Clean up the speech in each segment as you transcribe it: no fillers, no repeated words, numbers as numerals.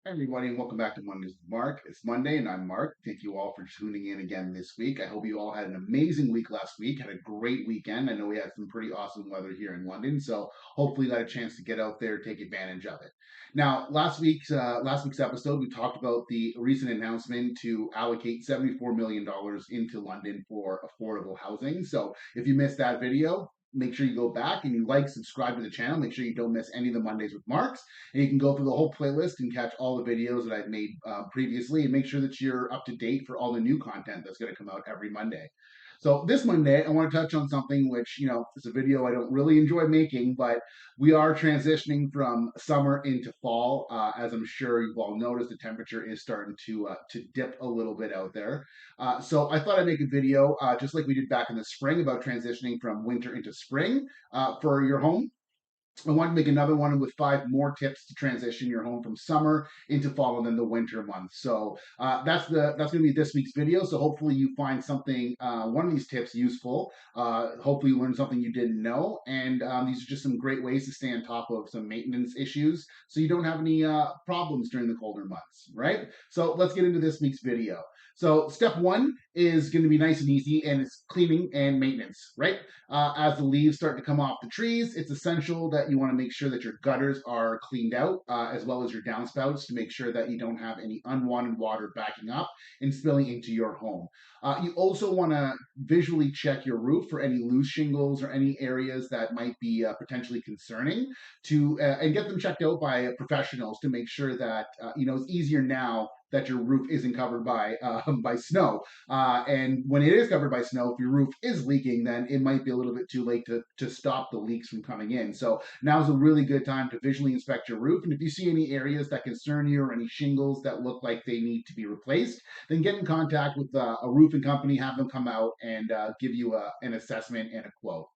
Hi, everybody, and welcome back to Mondays with Mark. It's Monday, and I'm Mark. Thank you all for tuning in again this week. I hope you all had an amazing week last week, had a great weekend. I know we had some pretty awesome weather here in London, so hopefully you got a chance to get out there, take advantage of it. Now, last week's episode, we talked about the recent announcement to allocate $74 million into London for affordable housing. So if you missed that video, make sure you go back and you subscribe to the channel. Make sure you don't miss any of the Mondays with Marks, and you can go through the whole playlist and catch all the videos that I've made previously, and make sure that you're up to date for all the new content that's going to come out every Monday. So this Monday, I want to touch on something which, is a video I don't really enjoy making, but we are transitioning from summer into fall. As I'm sure you've all noticed, the temperature is starting to dip a little bit out there. So I thought I'd make a video, just like we did back in the spring, about transitioning from winter into spring for your home. I want to make another one with 5 more tips to transition your home from summer into fall and then the winter months. So that's going to be this week's video. So hopefully you find something, one of these tips useful. Hopefully you learn something you didn't know, and these are just some great ways to stay on top of some maintenance issues, so you don't have any problems during the colder months. Right. So let's get into this week's video. So step one is going to be nice and easy, and it's cleaning and maintenance. Right. As the leaves start to come off the trees, it's essential that you want to make sure that your gutters are cleaned out, as well as your downspouts, to make sure that you don't have any unwanted water backing up and spilling into your home. You also want to visually check your roof for any loose shingles or any areas that might be potentially concerning, and get them checked out by professionals to make sure that it's easier now that your roof isn't covered by by snow. And when it is covered by snow, if your roof is leaking, then it might be a little bit too late to stop the leaks from coming in. So now's a really good time to visually inspect your roof. And if you see any areas that concern you or any shingles that look like they need to be replaced, then get in contact with a roofing company, have them come out and give you an assessment and a quote.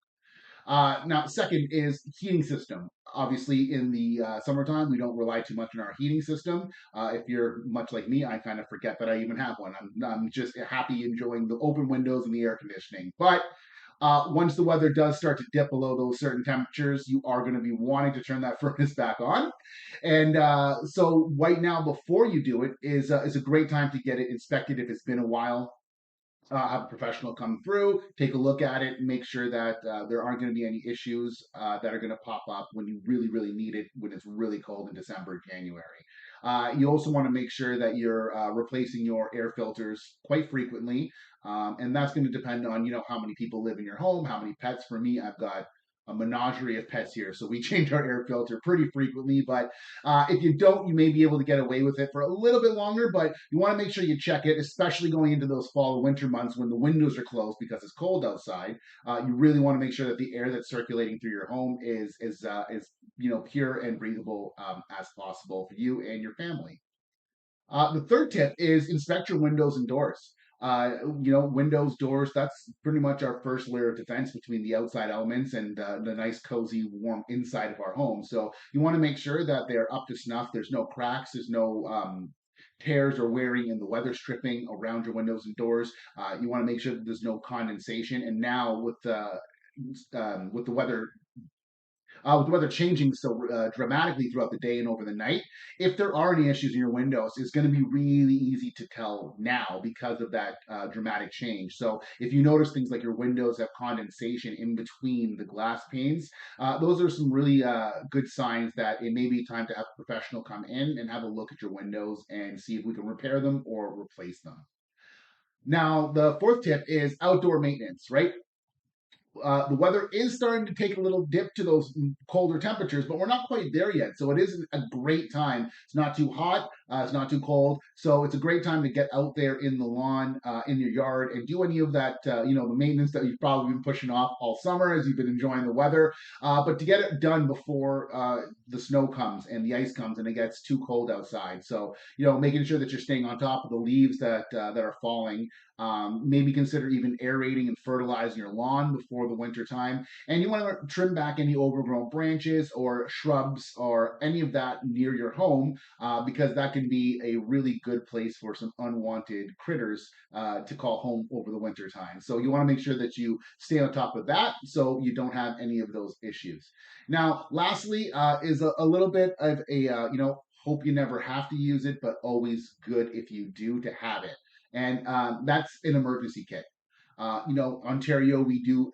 Now, second is heating system. Obviously, in the summertime, we don't rely too much on our heating system. If you're much like me, I kind of forget that I even have one. I'm just happy enjoying the open windows and the air conditioning. But once the weather does start to dip below those certain temperatures, you are going to be wanting to turn that furnace back on. And so, right now, before you do it, is a great time to get it inspected if it's been a while. Have a professional come through, take a look at it, and make sure that there aren't going to be any issues that are going to pop up when you really, really need it when it's really cold in December, January. You also want to make sure that you're replacing your air filters quite frequently, and that's going to depend on how many people live in your home, how many pets. For me, I've got a menagerie of pets here, so we change our air filter pretty frequently. But if you don't, you may be able to get away with it for a little bit longer, but you want to make sure you check it, especially going into those fall or winter months when the windows are closed because it's cold outside. You really want to make sure that the air that's circulating through your home is pure and breathable as possible for you and your family. The third tip is inspect your windows and doors. Windows, doors, that's pretty much our first layer of defense between the outside elements and the nice, cozy, warm inside of our home. So you want to make sure that they're up to snuff. There's no cracks, there's no tears or wearing in the weather stripping around your windows and doors. You want to make sure that there's no condensation. And now with the weather with the weather changing so dramatically throughout the day and over the night, if there are any issues in your windows, it's going to be really easy to tell now because of that dramatic change. So if you notice things like your windows have condensation in between the glass panes, those are some really good signs that it may be time to have a professional come in and have a look at your windows and see if we can repair them or replace them. Now, the fourth tip is outdoor maintenance, right? The weather is starting to take a little dip to those colder temperatures, but we're not quite there yet. So it is a great time. It's not too hot, it's not too cold. So it's a great time to get out there in the lawn, in your yard, and do any of that, the maintenance that you've probably been pushing off all summer as you've been enjoying the weather. But to get it done before the snow comes and the ice comes and it gets too cold outside. So, making sure that you're staying on top of the leaves that are falling. Maybe consider even aerating and fertilizing your lawn before the winter time. And you want to trim back any overgrown branches or shrubs or any of that near your home, because that can be a really good place for some unwanted critters to call home over the winter time. So you want to make sure that you stay on top of that so you don't have any of those issues. Now, lastly, is a little bit of a Hope you never have to use it, but always good if you do to have it. And that's an emergency kit. Ontario, we do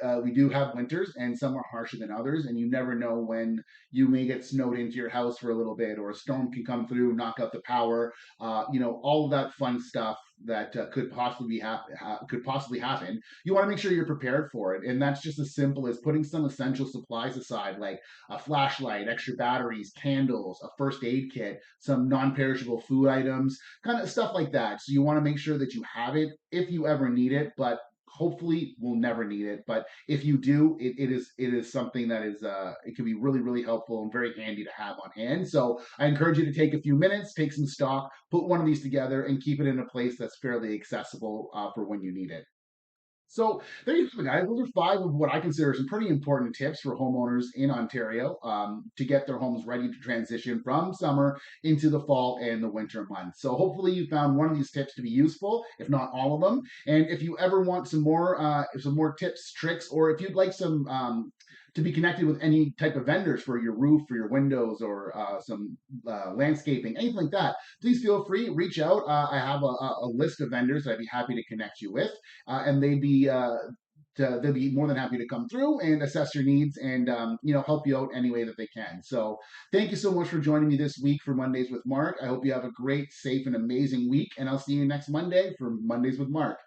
have winters, and some are harsher than others, and you never know when you may get snowed into your house for a little bit, or a storm can come through, knock out the power. All of that fun stuff that could possibly happen. You want to make sure you're prepared for it, and that's just as simple as putting some essential supplies aside, like a flashlight, extra batteries, candles, a first aid kit, some non-perishable food items, kind of stuff like that. So you want to make sure that you have it if you ever need it, but hopefully we'll never need it, but if you do, it is something that is it can be really really helpful and very handy to have on hand. So I encourage you to take a few minutes, take some stock, put one of these together, and keep it in a place that's fairly accessible for when you need it. So there you go, guys. Those are five of what I consider some pretty important tips for homeowners in Ontario to get their homes ready to transition from summer into the fall and the winter months. So hopefully you found one of these tips to be useful, if not all of them. And if you ever want some more tips, tricks, or if you'd like some to be connected with any type of vendors for your roof, for your windows, or some landscaping, anything like that, please feel free, reach out. I have a list of vendors that I'd be happy to connect you with, and they'll be more than happy to come through and assess your needs and help you out any way that they can. So thank you so much for joining me this week for Mondays with Mark. I hope you have a great, safe, and amazing week, and I'll see you next Monday for Mondays with Mark.